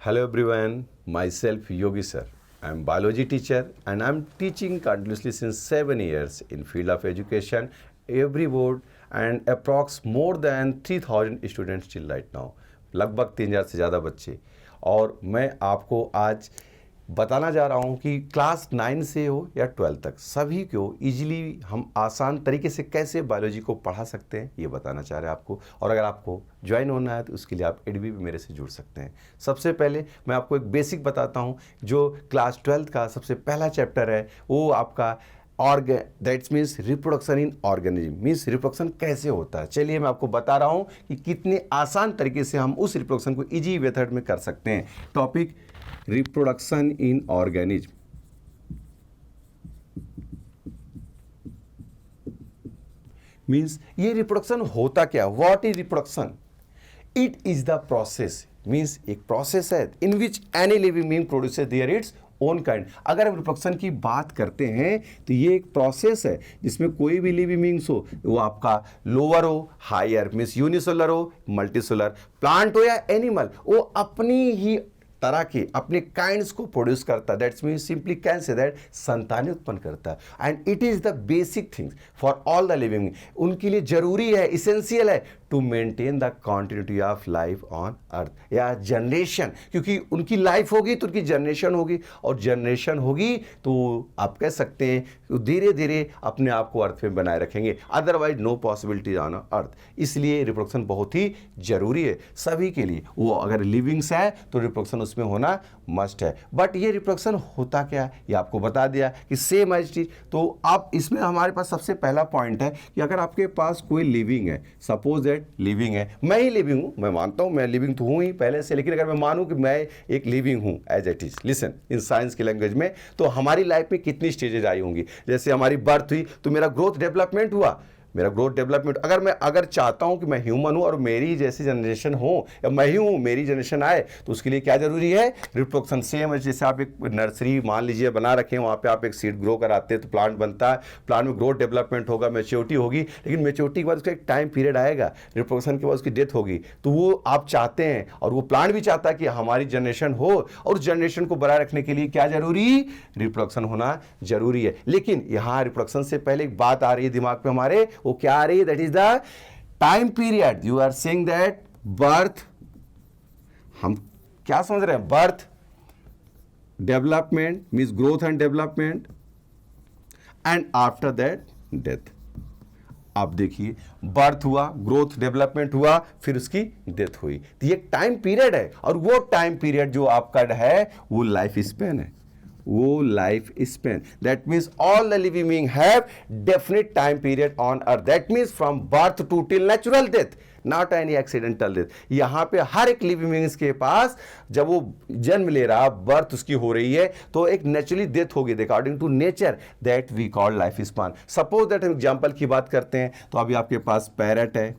Hello everyone, myself Yogi sir. I am biology teacher and I am teaching continuously since 7 years in field of education, every board and approx more than 3000 students till right now. लगभग 3000 से ज़्यादा बच्चे और मैं आपको आज बताना जा रहा हूँ कि क्लास 9 से हो या 12 तक सभी को इजीली हम आसान तरीके से कैसे बायोलॉजी को पढ़ा सकते हैं ये बताना चाह रहे हैं आपको। और अगर आपको ज्वाइन होना है तो उसके लिए आप एडबी भी मेरे से जुड़ सकते हैं। सबसे पहले मैं आपको एक बेसिक बताता हूँ। जो क्लास 12 का सबसे पहला चैप्टर है वो आपका that's means reproduction in organism, means reproduction कैसे होता है। चलिए मैं आपको बता रहा हूँ कि कितने आसान तरीके से हम उस रिप्रोडक्शन को इजी मेथड में कर सकते हैं। Topic reproduction in organism. Means ये रिप्रोडक्शन होता क्या, what is reproduction? It is the process, means एक प्रोसेस है in which any living being produces their its own kind. अगर हम रिप्रोडक्शन की बात करते हैं तो ये एक प्रोसेस है जिसमें कोई भी लिविंग बीइंग्स हो, वो आपका लोअर हो हायर, मीन्स यूनिसेलुलर हो मल्टीसेलुलर, प्लांट हो या एनिमल, वो अपनी ही तरह के अपने काइंड्स को प्रोड्यूस करता है। That's mean simply can say that संतानें उत्पन्न करता है। And it is the basic things for all the living, उनके लिए जरूरी है, इसेंशियल है to maintain the continuity of life on earth या जनरेशन। क्योंकि उनकी लाइफ होगी तो उनकी जनरेशन होगी, और जनरेशन होगी तो आप कह सकते हैं तो धीरे धीरे अपने आप को अर्थ में बनाए रखेंगे, otherwise no possibility on earth. इसलिए रिप्रोडक्शन बहुत ही जरूरी है सभी के लिए। वो अगर लिविंग्स है तो रिप्रोडक्शन उसमें होना मस्ट है। बट ये रिप्रोडक्शन होता क्या, ये आपको बता दिया कि सेम एज चीज। तो आप इसमें हमारे पास सबसे पहला पॉइंट है कि अगर आपके पास कोई लिविंग है, सपोज दैट लिविंग है, मैं ही लिविंग हूं, मैं मानता हूं मैं लिविंग तो हूं ही पहले से, लेकिन अगर मैं मानूं कि मैं एक लिविंग हूं as it is, listen in science की लैंग्वेज में, तो हमारी लाइफ में कितनी स्टेजेज आई होंगी। जैसे हमारी बर्थ हुई तो मेरा ग्रोथ डेवलपमेंट हुआ, मेरा ग्रोथ डेवलपमेंट, अगर चाहता हूं कि मैं ह्यूमन हूं और मेरी जैसी जनरेशन हो या मैं ही हूं मेरी जनरेशन आए, तो उसके लिए क्या जरूरी है, रिप्रोडक्शन। सेम है जैसे आप एक नर्सरी मान लीजिए बना रखे हैं, वहां पे आप एक सीड ग्रो कराते हैं तो प्लांट बनता है, प्लांट में ग्रोथ डेवलपमेंट होगा, मैच्योरिटी होगी, लेकिन मैच्योरिटी के बाद उसका एक टाइम पीरियड आएगा, रिप्रोडक्शन के बाद उसकी डेथ होगी। तो वो आप चाहते हैं और वो प्लांट भी चाहता है कि हमारी जनरेशन हो, और उस जनरेशन को बनाए रखने के लिए क्या जरूरी, रिप्रोडक्शन होना जरूरी है। लेकिन यहां रिप्रोडक्शन से पहले एक बात आ रही है दिमाग पे हमारे, वो क्या आ रही है, that is the time period. You are saying that birth, हम क्या समझ रहे हैं, birth development means growth and development, and after that death. आप देखिए बर्थ हुआ, ग्रोथ डेवलपमेंट हुआ, फिर उसकी डेथ हुई, तो ये टाइम पीरियड है। और वो टाइम पीरियड जो आपका है वो लाइफ स्पेन है, वो life span. That means all the living being have definite time period on earth, that means from birth to till natural death, not any accidental death. यहां पे हर एक लिविंग बीइंग्स के पास जब वो जन्म ले रहा, बर्थ उसकी हो रही है, तो एक नेचुरली डेथ होगी according to nature, that we call life span. Suppose that हम एग्जांपल की बात करते हैं तो अभी आपके पास पैरट है,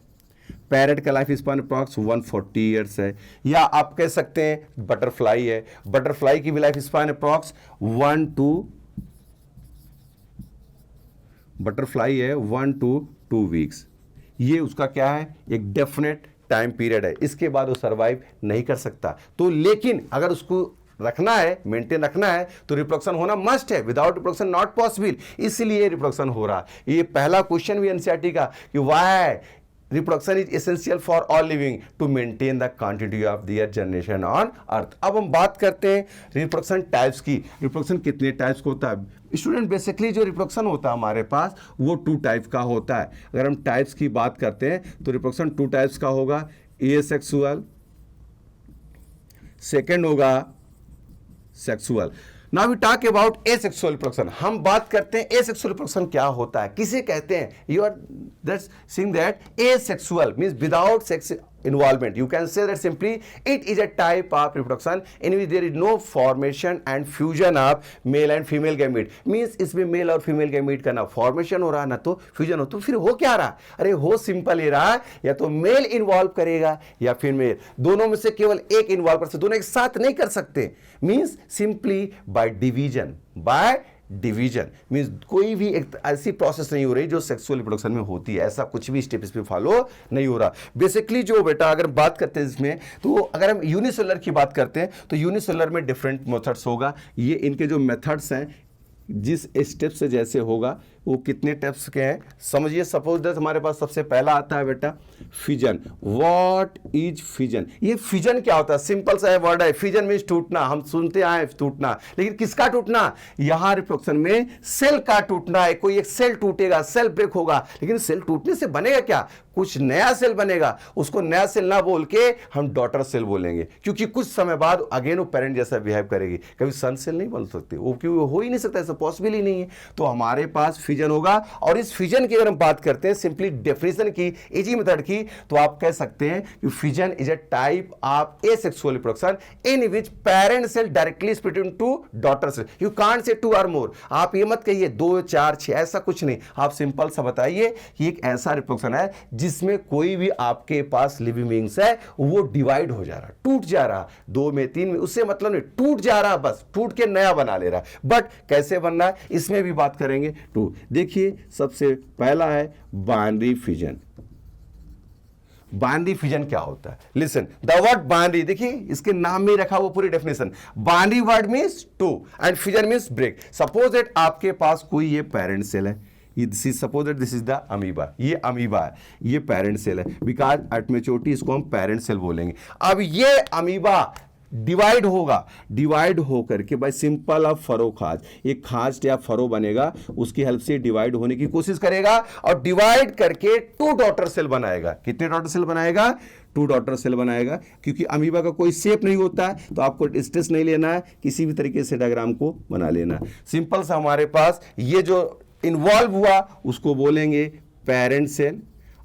पैरट का लाइफ स्पान अप्रॉक्स 140 ईयर्स है। या आप कह सकते हैं बटरफ्लाई है, बटरफ्लाई की भी life span approx 1 to 2 weeks. ये उसका क्या है, एक डेफिनेट टाइम पीरियड है, इसके बाद वो सर्वाइव नहीं कर सकता। तो लेकिन अगर उसको रखना है, मेंटेन रखना है, तो रिप्रोडक्शन होना मस्ट है, विदाउट रिप्रोडक्शन नॉट पॉसिबल। इसलिए रिप्रोडक्शन हो रहा है। ये पहला क्वेश्चन भी एनसीईआरटी का कि why reproduction is essential for all living to maintain the quantity of their generation on earth. अब हम बात करते हैं रिप्रोडक्शन टाइप्स की। रिप्रोडक्शन कितने टाइप्स का होता है स्टूडेंट? बेसिकली जो रिप्रोडक्शन होता है हमारे पास वो 2 टाइप का होता है। अगर हम टाइप्स की बात करते हैं तो रिप्रोडक्शन 2 टाइप्स का होगा, एसेक्सुअल, सेकेंड होगा sexual. Now we talk about asexual reproduction. हम बात करते हैं एसेक्सुअल रिप्रोडक्शन क्या होता है, किसे कहते हैं। You are that's saying that asexual means without sex involvement. You can say that simply it is a type of reproduction in which there is no formation and fusion of male and female gamete. Means इसमें mail और female gamete का ना formation हो रहा ना तो fusion हो, तो फिर हो क्या रहा, अरे हो सिंपल ही रहा, या तो मेल इन्वॉल्व करेगा या फीमेल, दोनों में से केवल एक इन्वॉल्व कर सकते, दोनों एक साथ नहीं कर सकते। Means simply by division, by division means कोई भी एक ऐसी प्रोसेस नहीं हो रही जो सेक्सुअल रिप्रोडक्शन में होती है, ऐसा कुछ भी स्टेप इसमें फॉलो नहीं हो रहा। बेसिकली जो बेटा अगर बात करते हैं इसमें, तो अगर हम यूनिसेलुलर की बात करते हैं तो यूनिसेलुलर में डिफरेंट मेथड्स होगा। ये इनके जो मेथड्स हैं, जिस स्टेप से जैसे होगा वो कितने टेप्स के हैं समझिए। सपोज दैट हमारे पास सबसे पहला आता है बेटा फिजन। What is fission? ये फिजन क्या होता है? सिंपल सा वर्ड है, फिजन मीन्स टूटना। हम सुनते आए टूटना, लेकिन किसका टूटना? यहां रिप्रोडक्शन में सेल का टूटना है। कोई एक सेल टूटेगा, सेल ब्रेक होगा, लेकिन सेल टूटने से बनेगा क्या? कुछ नया सेल बनेगा। उसको नया सेल ना बोल के हम डॉटर सेल बोलेंगे, क्योंकि कुछ समय बाद अगेन वो पेरेंट जैसा बिहेव करेगी। कभी सन सेल नहीं बन सकती वो, क्योंकि हो ही नहीं सकता, ऐसा पॉसिबल ही नहीं है। तो हमारे पास फिजन होगा। और इस फिजन की अगर हम बात करते हैं सिंपली डेफिनेशन की, इजी मेथड की, तो आप कह सकते हैं कि fission is a type of asexual reproduction in which parent cell directly split into daughter cell. You can't say 2 और मोर। आप ये मत कहिए 2, 4, 6, ऐसा कुछ नहीं। आप सिंपल सा बताइए कि एक ऐसा रिप्रोडक्शन है जिसमें कोई भी आपके पास लिविंग बीइंग्स है वो डिवाइड हो जा रहा, टूट जा रहा, 2 में 3 में, उससे मतलब नहीं, टूट जा रहा, बस टूट के नया बना ले रहा। बट कैसे बनना है इसमें भी बात करेंगे। टू देखिए, सबसे पहला है बाइनरी फिजन। बाइनरी फिजन क्या होता है? लिसन, द वर्ड बाइनरी, देखिए इसके नाम में रखा हुआ पूरी definition. Binary word means two and fission means break. Suppose that आपके पास कोई ये पेरेंट सेल है, suppose that this is the amoeba, ये अमीबा है, ये पेरेंट सेल है, बिकॉज एट मैच्योरिटी इसको हम पेरेंट सेल बोलेंगे। अब ये अमीबा डिवाइड होगा, डिवाइड होकर के बाय सिंपल ऑफ फरो खाज, एक खाज या फरो बनेगा, उसकी हेल्प से डिवाइड होने की कोशिश करेगा और डिवाइड करके 2 डॉटर सेल बनाएगा। कितने डॉटर सेल बनाएगा? 2 डॉटर सेल बनाएगा। क्योंकि अमीबा का कोई शेप नहीं होता है, तो आपको स्ट्रेस नहीं लेना है, किसी भी तरीके से डायग्राम को बना लेना है। सिंपल सा हमारे पास ये जो इन्वॉल्व हुआ उसको बोलेंगे पेरेंट सेल,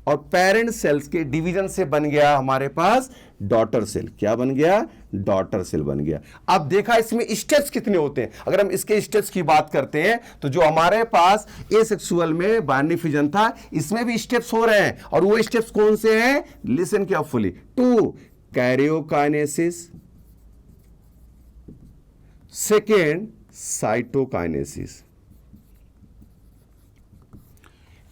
और पेरेंट सेल्स के डिवीजन से बन गया हमारे पास डॉटर सेल। क्या बन गया? डॉटर सेल बन गया। अब देखा इसमें स्टेप्स कितने होते हैं। अगर हम इसके स्टेप्स की बात करते हैं तो जो हमारे पास एसेक्सुअल में बाइनरी फिजन था, इसमें भी स्टेप्स हो रहे हैं। और वो स्टेप्स कौन से हैं? Listen carefully. 2 karyokinesis, second cytokinesis.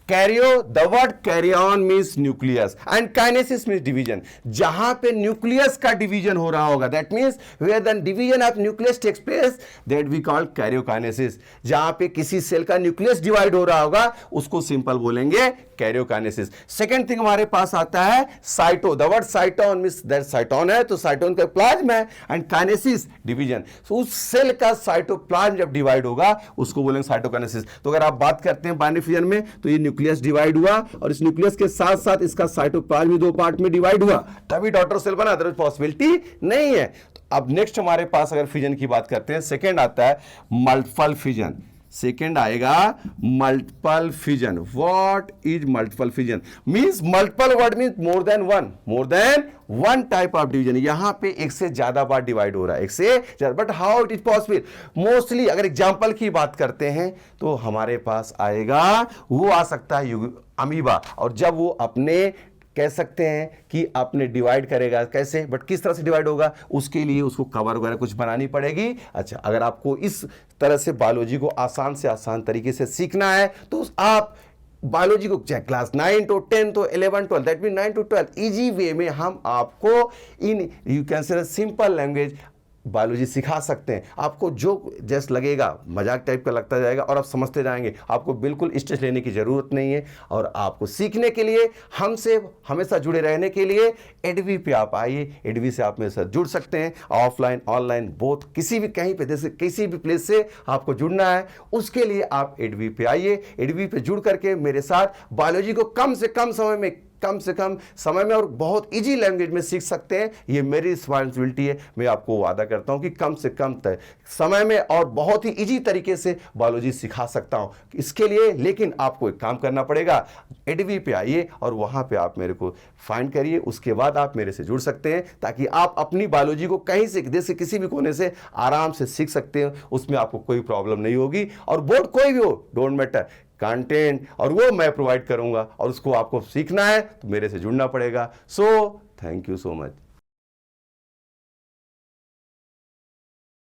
Karyo, the word karyon means nucleus and kinesis means division. जहां पे न्यूक्लियस का डिवीजन हो रहा होगा, that means where the division of nucleus takes place, that we call karyokinesis. जहां पे किसी सेल का न्यूक्लियस डिवाइड हो रहा होगा उसको सिंपल बोलेंगे कैरियोकाइनेसिस। सेकंड थिंग हमारे पास आता है cyto, the word cyton means that cyton है तो साइटोन का प्लाज्म है, एंड काइनेसिस डिवीजन। सो उस सेल का साइटोप्लाज्म जब डिवाइड होगा उसको बोलेंगे साइटोकाइनेसिस। तो अगर आप बात करते हैं बाइनरी फिजन में, तो ये न्यूक्लियस डिवाइड हुआ और इस न्यूक्लियस के साथ साथ इसका साइटोप्लाज्म भी 2 पार्ट में डिवाइड हुआ, तभी डॉटर सेल बना, अदरवाइज पॉसिबिलिटी नहीं है। तो अब नेक्स्ट हमारे पास अगर फिजन की बात करते हैं, सेकेंड आता है मल्टीपल फिजन। सेकेंड आएगा multiple fission. What is multiple fission? Means multiple word means more than one type of division. यहां पे एक से ज्यादा बार डिवाइड हो रहा है, एक से ज्यादा। But how it is possible? Mostly अगर एग्जांपल की बात करते हैं तो हमारे पास आएगा, वो आ सकता है अमीबा, और जब वो अपने कह सकते हैं कि आपने डिवाइड करेगा कैसे, बट किस तरह से डिवाइड होगा उसके लिए उसको कवर वगैरह कुछ बनानी पड़ेगी। अच्छा, अगर आपको इस तरह से बायोलॉजी को आसान से आसान तरीके से सीखना है तो आप बायोलॉजी को चाहे class 9 to 10 to 11 12, that mean 9 to 12 easy way में हम आपको इन you can say simple language biology सिखा सकते हैं। आपको जो जैसे लगेगा मजाक टाइप का लगता जाएगा और आप समझते जाएंगे। आपको बिल्कुल स्ट्रेस लेने की ज़रूरत नहीं है। और आपको सीखने के लिए, हमसे हमेशा जुड़े रहने के लिए एडवी पे आप आइए। एडवी से आप मेरे साथ जुड़ सकते हैं, ऑफलाइन ऑनलाइन बोथ, किसी भी कहीं पे, जैसे किसी भी प्लेस से आपको जुड़ना है उसके लिए आप एडवी पे आइए। एडवी पे जुड़ करके मेरे साथ बायोलॉजी को कम से कम समय में और बहुत इजी लैंग्वेज में सीख सकते हैं। ये मेरी रिस्पॉन्सिबिलिटी है। मैं आपको वादा करता हूं कि कम से कम समय में और बहुत ही इजी तरीके से बायोलॉजी सिखा सकता हूं। इसके लिए लेकिन आपको एक काम करना पड़ेगा, एडवी पे आइए और वहां पे आप मेरे को फाइंड करिए। उसके बाद आप मेरे से जुड़ सकते हैं ताकि आप अपनी बायोलॉजी को कहीं से, देश के किसी भी कोने से आराम से सीख सकते हैं। उसमें आपको कोई प्रॉब्लम नहीं होगी। और बोर्ड कोई भी हो, डोंट मैटर, कंटेंट और वो मैं प्रोवाइड करूंगा और उसको आपको सीखना है तो मेरे से जुड़ना पड़ेगा। So thank you so much.